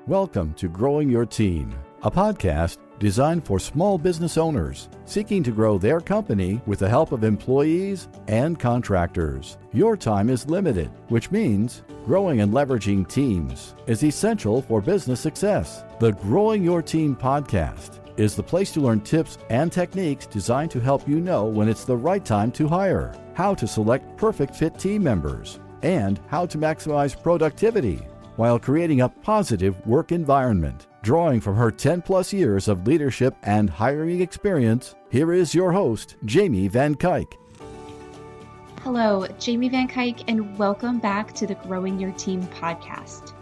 Welcome to Growing Your Team, a podcast designed for small business owners seeking to grow their company with the help of employees and contractors. Your time is limited, which means growing and leveraging teams is essential for business success. The Growing Your Team podcast is the place to learn tips and techniques designed to help you know when it's the right time to hire, how to select perfect fit team members, and how to maximize productivity while creating a positive work environment. Drawing from her 10-plus years of leadership and hiring experience, here is your host, Jamie Van Kuyk. Hello, Jamie Van Kuyk, and welcome back to the Growing Your Team podcast.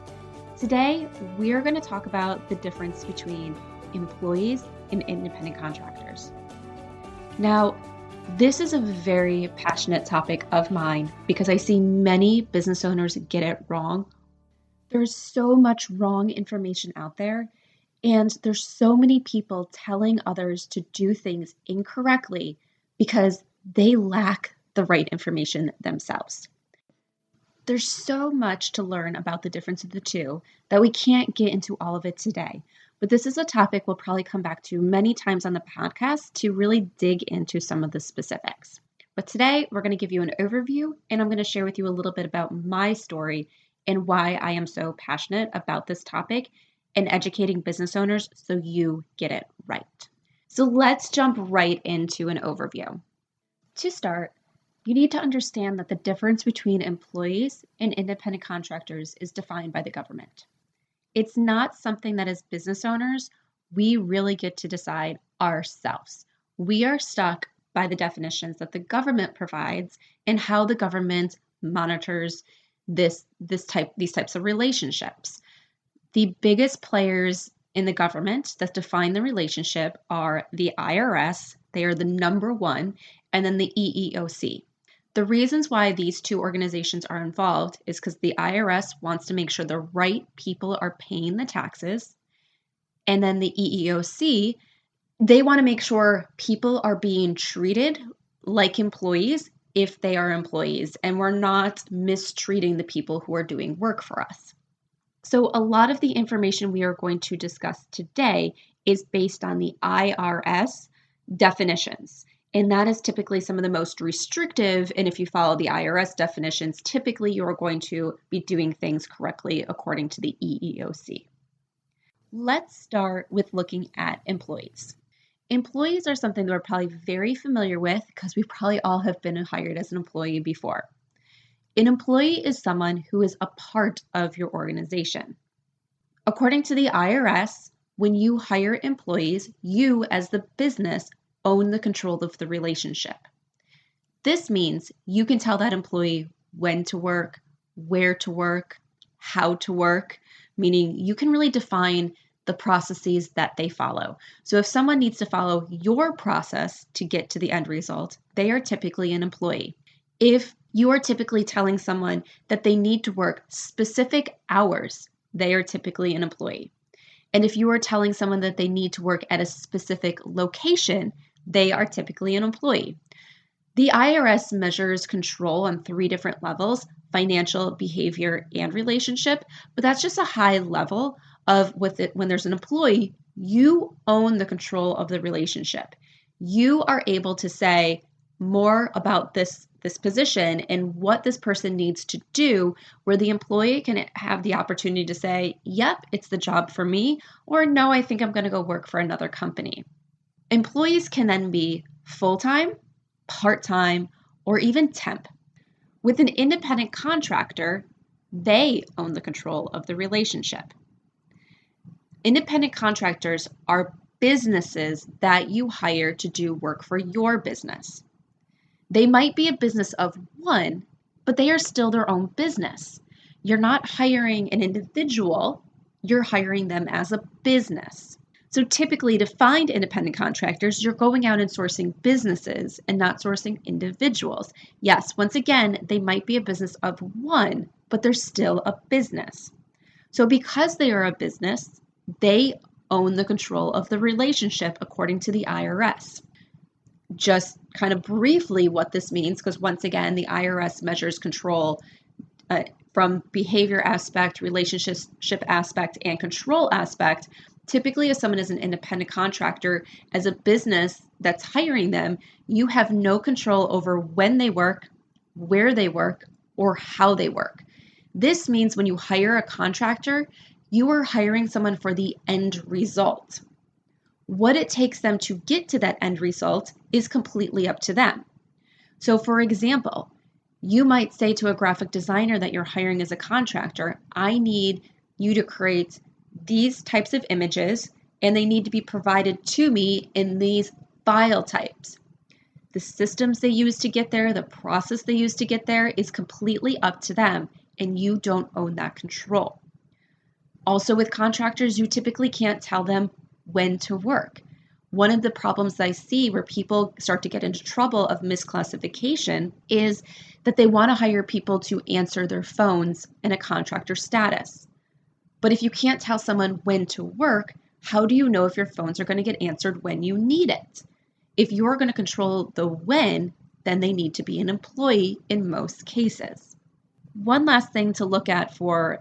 Today, we're going to talk about the difference between employees and independent contractors. Now, this is a very passionate topic of mine because I see many business owners get it wrong. There's so much wrong information out there, and there's so many people telling others to do things incorrectly because they lack the right information themselves. There's so much to learn about the difference of the two that we can't get into all of it today. But this is a topic we'll probably come back to many times on the podcast to really dig into some of the specifics. But today, we're going to give you an overview, and I'm going to share with you a little bit about my story and why I am so passionate about this topic and educating business owners so you get it right. So let's jump right into an overview. To start, you need to understand that the difference between employees and independent contractors is defined by the government. It's not something that as business owners, we really get to decide ourselves. We are stuck by the definitions that the government provides and how the government monitors these types of relationships. The biggest players in the government that define the relationship are the IRS, they are the number one, and then the EEOC. The reasons why these two organizations are involved is because the IRS wants to make sure the right people are paying the taxes, and then the EEOC, they want to make sure people are being treated like employees if they are employees, and we're not mistreating the people who are doing work for us. So a lot of the information we are going to discuss today is based on the IRS definitions, and that is typically some of the most restrictive, and if you follow the IRS definitions, typically you're going to be doing things correctly according to the EEOC. Let's start with looking at employees. Employees are something that we're probably very familiar with because we probably all have been hired as an employee before. An employee is someone who is a part of your organization. According to the IRS, when you hire employees, you as the business own the control of the relationship. This means you can tell that employee when to work, where to work, how to work, meaning you can really define the processes that they follow. So if someone needs to follow your process to get to the end result, they are typically an employee. If you are typically telling someone that they need to work specific hours, they are typically an employee. And if you are telling someone that they need to work at a specific location, they are typically an employee. The IRS measures control on 3 different levels: financial, behavior, and relationship, but that's just a high level of with it. When there's an employee, you own the control of the relationship. You are able to say more about this position and what this person needs to do, where the employee can have the opportunity to say, yep, it's the job for me, or no, I think I'm going to go work for another company. Employees can then be full-time, part-time, or even temp. With an independent contractor, they own the control of the relationship. Independent contractors are businesses that you hire to do work for your business. They might be a business of one, but they are still their own business. You're not hiring an individual, you're hiring them as a business. So typically to find independent contractors, you're going out and sourcing businesses and not sourcing individuals. Yes, once again, they might be a business of one, but they're still a business. So because they are a business, they own the control of the relationship according to the IRS. Just kind of briefly what this means, because once again, the IRS measures control from behavior aspect, relationship aspect, and control aspect, typically if someone is an independent contractor, as a business that's hiring them, you have no control over when they work, where they work, or how they work. This means when you hire a contractor, you are hiring someone for the end result. What it takes them to get to that end result is completely up to them. So for example, you might say to a graphic designer that you're hiring as a contractor, I need you to create these types of images, and they need to be provided to me in these file types. The systems they use to get there, the process they use to get there is completely up to them, and you don't own that control. Also with contractors, you typically can't tell them when to work. One of the problems I see where people start to get into trouble of misclassification is that they want to hire people to answer their phones in a contractor status. But if you can't tell someone when to work, how do you know if your phones are going to get answered when you need it? If you're going to control the when, then they need to be an employee in most cases. One last thing to look at for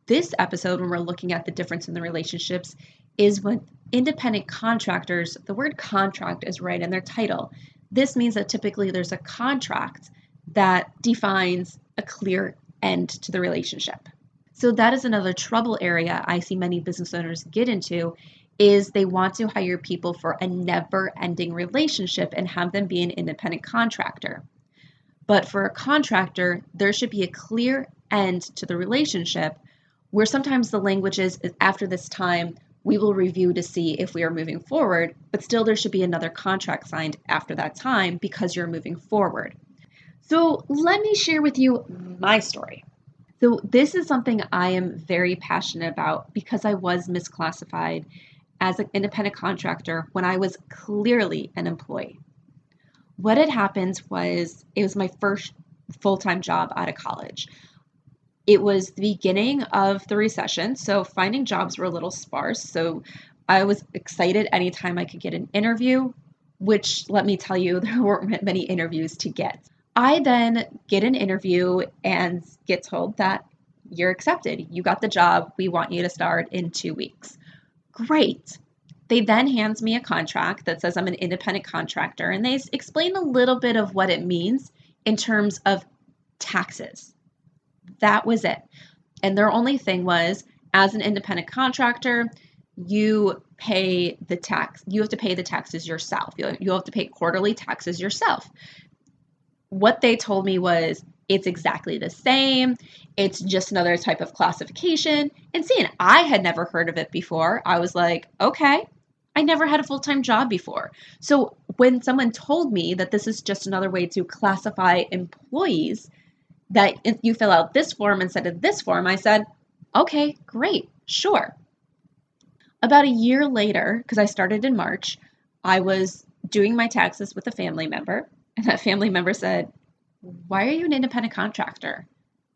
this episode when we're looking at the difference in the relationships is when independent contractors, the word contract is right in their title. This means that typically there's a contract that defines a clear end to the relationship. So that is another trouble area I see many business owners get into, is they want to hire people for a never-ending relationship and have them be an independent contractor. But for a contractor, there should be a clear end to the relationship where sometimes the language is after this time, we will review to see if we are moving forward, but still there should be another contract signed after that time because you're moving forward. So let me share with you my story. So this is something I am very passionate about because I was misclassified as an independent contractor when I was clearly an employee. What had happened was it was my first full-time job out of college. It was the beginning of the recession, so finding jobs were a little sparse. So I was excited anytime I could get an interview, which let me tell you, there weren't many interviews to get. I then get an interview and get told that you're accepted. You got the job. We want you to start in 2 weeks. Great. They then hands me a contract that says I'm an independent contractor, and they explain a little bit of what it means in terms of taxes. That was it. And their only thing was, as an independent contractor, you pay the tax. You have to pay the taxes yourself. You have to pay quarterly taxes yourself. What they told me was, it's exactly the same. It's just another type of classification. And seeing I had never heard of it before, I was like, okay, I never had a full-time job before. So when someone told me that this is just another way to classify employees, that if you fill out this form instead of this form, I said, okay, great, sure. About a year later, because I started in March, I was doing my taxes with a family member, and that family member said, why are you an independent contractor?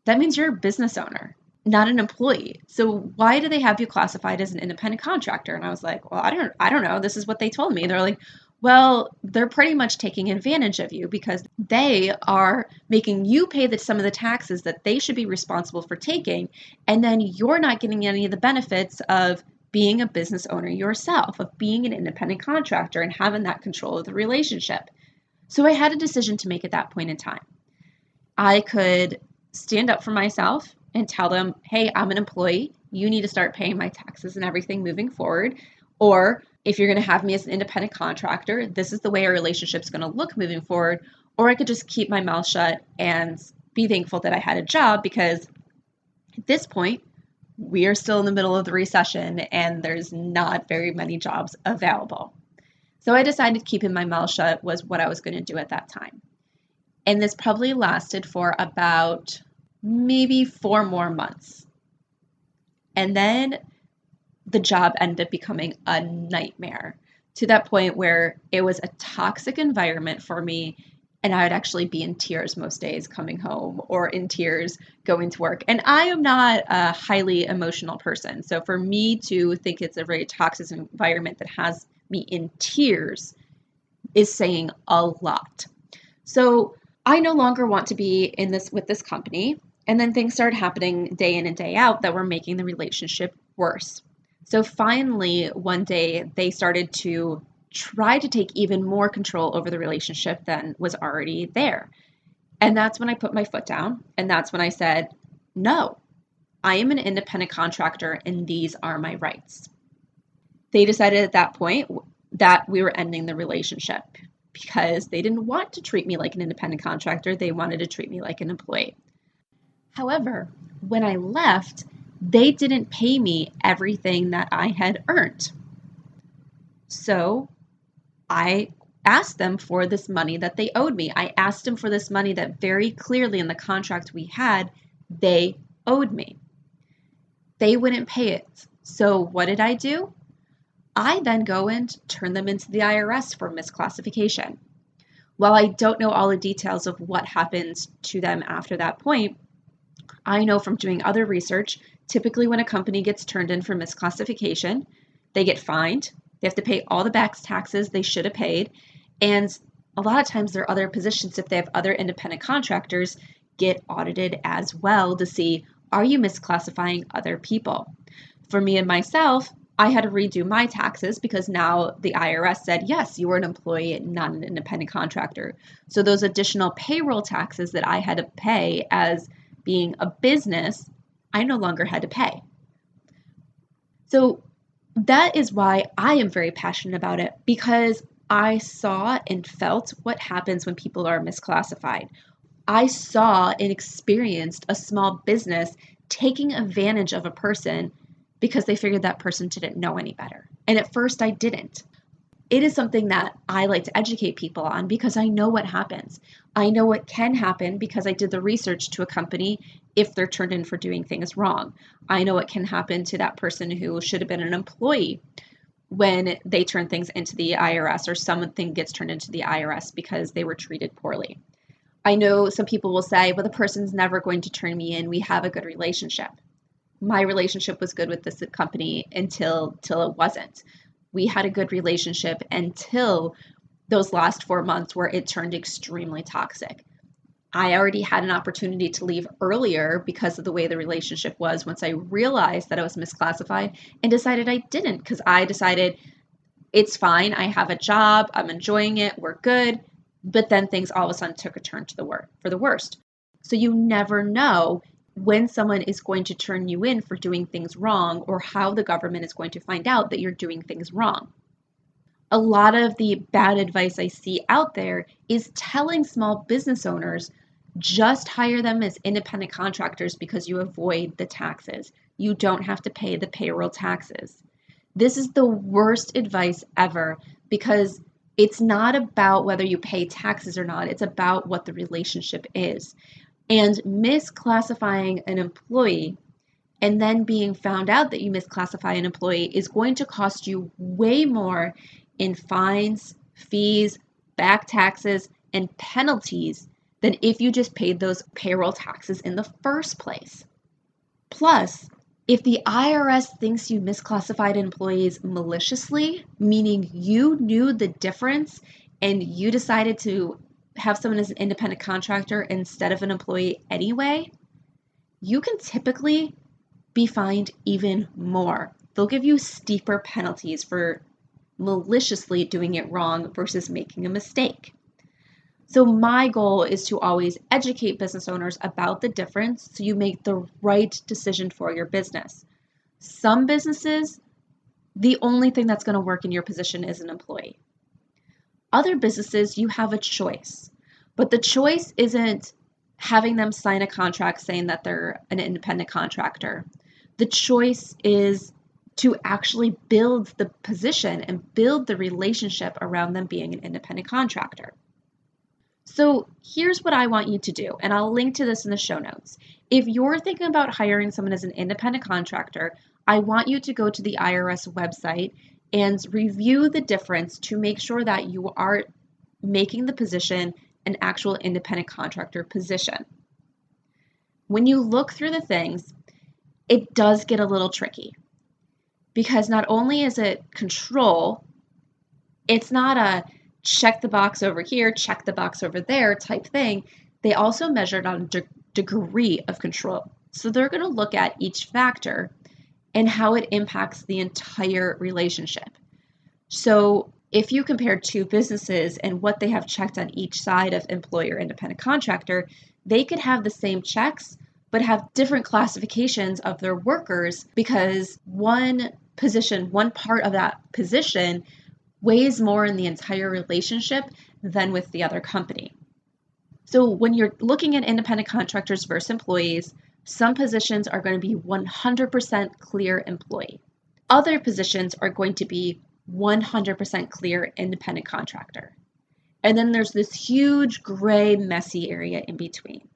That means you're a business owner, not an employee. So why do they have you classified as an independent contractor? And I was like, well, I don't know. This is what they told me. They're like, well, they're pretty much taking advantage of you because they are making you pay some of the taxes that they should be responsible for taking, and then you're not getting any of the benefits of being a business owner yourself, of being an independent contractor and having that control of the relationship. So I had a decision to make at that point in time. I could stand up for myself and tell them, hey, I'm an employee. You need to start paying my taxes and everything moving forward. Or if you're going to have me as an independent contractor, this is the way our relationship's going to look moving forward. Or I could just keep my mouth shut and be thankful that I had a job, because at this point, we are still in the middle of the recession and there's not very many jobs available. So I decided keeping my mouth shut was what I was going to do at that time. And this probably lasted for about maybe 4 more months. And then the job ended up becoming a nightmare, to that point where it was a toxic environment for me, and I would actually be in tears most days coming home or in tears going to work. And I am not a highly emotional person. So for me to think it's a very toxic environment that has me in tears is saying a lot. So I no longer want to be in this with this company. And then things started happening day in and day out that were making the relationship worse. So finally, one day, they started to try to take even more control over the relationship than was already there. And that's when I put my foot down. And that's when I said, no, I am an independent contractor and these are my rights. They decided at that point that we were ending the relationship because they didn't want to treat me like an independent contractor. They wanted to treat me like an employee. However, when I left, they didn't pay me everything that I had earned. So I asked them for this money that they owed me. I asked them for this money that very clearly in the contract we had, they owed me. They wouldn't pay it. So what did I do? I then go and turn them into the IRS for misclassification. While I don't know all the details of what happened to them after that point, I know from doing other research, typically when a company gets turned in for misclassification, they get fined. They have to pay all the back taxes they should have paid. And a lot of times their other positions, if they have other independent contractors, get audited as well to see, are you misclassifying other people? For me and myself, I had to redo my taxes because now the IRS said, yes, you were an employee, not an independent contractor. So those additional payroll taxes that I had to pay as being a business, I no longer had to pay. So that is why I am very passionate about it, because I saw and felt what happens when people are misclassified. I saw and experienced a small business taking advantage of a person because they figured that person didn't know any better. And at first I didn't. It is something that I like to educate people on because I know what happens. I know what can happen because I did the research to a company if they're turned in for doing things wrong. I know what can happen to that person who should have been an employee when they turn things into the IRS or something gets turned into the IRS because they were treated poorly. I know some people will say, well, the person's never going to turn me in. We have a good relationship. My relationship was good with this company until it wasn't. We had a good relationship until those last 4 months where it turned extremely toxic. I already had an opportunity to leave earlier because of the way the relationship was once I realized that I was misclassified and decided I didn't, because I decided it's fine. I have a job. I'm enjoying it. We're good. But then things all of a sudden took a turn for the worst. So you never know when someone is going to turn you in for doing things wrong or how the government is going to find out that you're doing things wrong. A lot of the bad advice I see out there is telling small business owners, just hire them as independent contractors because you avoid the taxes. You don't have to pay the payroll taxes. This is the worst advice ever because it's not about whether you pay taxes or not. It's about what the relationship is. And misclassifying an employee and then being found out that you misclassify an employee is going to cost you way more in fines, fees, back taxes, and penalties than if you just paid those payroll taxes in the first place. Plus, if the IRS thinks you misclassified employees maliciously, meaning you knew the difference and you decided to have someone as an independent contractor instead of an employee anyway, you can typically be fined even more. They'll give you steeper penalties for maliciously doing it wrong versus making a mistake. So my goal is to always educate business owners about the difference so you make the right decision for your business. Some businesses, the only thing that's going to work in your position is an employee. Other businesses, you have a choice, but the choice isn't having them sign a contract saying that they're an independent contractor. The choice is to actually build the position and build the relationship around them being an independent contractor. So here's what I want you to do, and I'll link to this in the show notes. If you're thinking about hiring someone as an independent contractor, I want you to go to the IRS website and review the difference to make sure that you are making the position an actual independent contractor position. When you look through the things, it does get a little tricky because not only is it control, it's not a check the box over here, check the box over there type thing. They also measured on degree of control. So they're going to look at each factor and how it impacts the entire relationship. So if you compare two businesses and what they have checked on each side of employer independent contractor, they could have the same checks but have different classifications of their workers because one position, one part of that position weighs more in the entire relationship than with the other company. So when you're looking at independent contractors versus employees, some positions are going to be 100% clear employee. Other positions are going to be 100% clear independent contractor. And then there's this huge gray, messy area in between.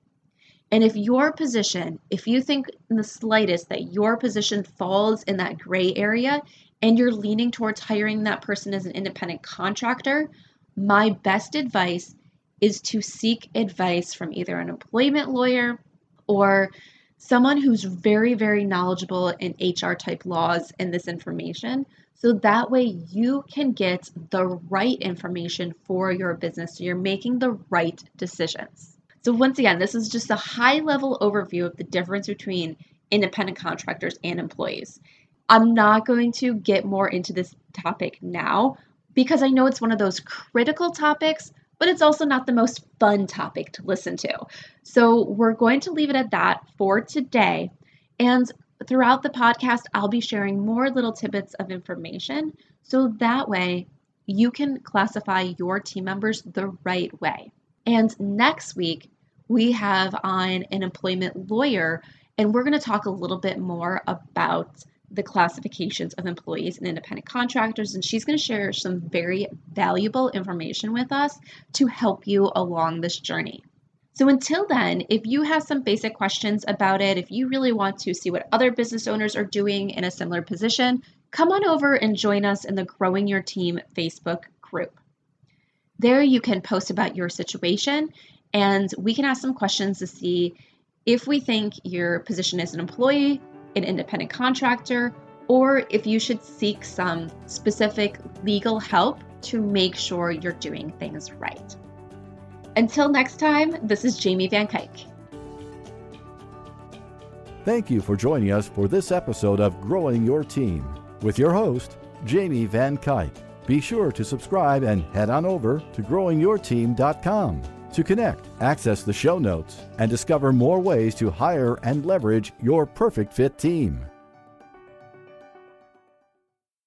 And if you think in the slightest that your position falls in that gray area and you're leaning towards hiring that person as an independent contractor, my best advice is to seek advice from either an employment lawyer or someone who's very, very knowledgeable in HR type laws and this information. So that way you can get the right information for your business. So you're making the right decisions. So once again, this is just a high level overview of the difference between independent contractors and employees. I'm not going to get more into this topic now because I know it's one of those critical topics, but it's also not the most fun topic to listen to. So we're going to leave it at that for today. And throughout the podcast, I'll be sharing more little tidbits of information so that way you can classify your team members the right way. And next week, we have on an employment lawyer, and we're going to talk a little bit more about the classifications of employees and independent contractors, and she's going to share some very valuable information with us to help you along this journey. So until then, if you have some basic questions about it, if you really want to see what other business owners are doing in a similar position, come on over and join us in the Growing Your Team Facebook group. There you can post about your situation, and we can ask some questions to see if we think your position as an employee, an independent contractor, or if you should seek some specific legal help to make sure you're doing things right. Until next time, this is Jamie Van Kuyk. Thank you for joining us for this episode of Growing Your Team with your host, Jamie Van Kuyk. Be sure to subscribe and head on over to growingyourteam.com to connect, access the show notes, and discover more ways to hire and leverage your perfect fit team.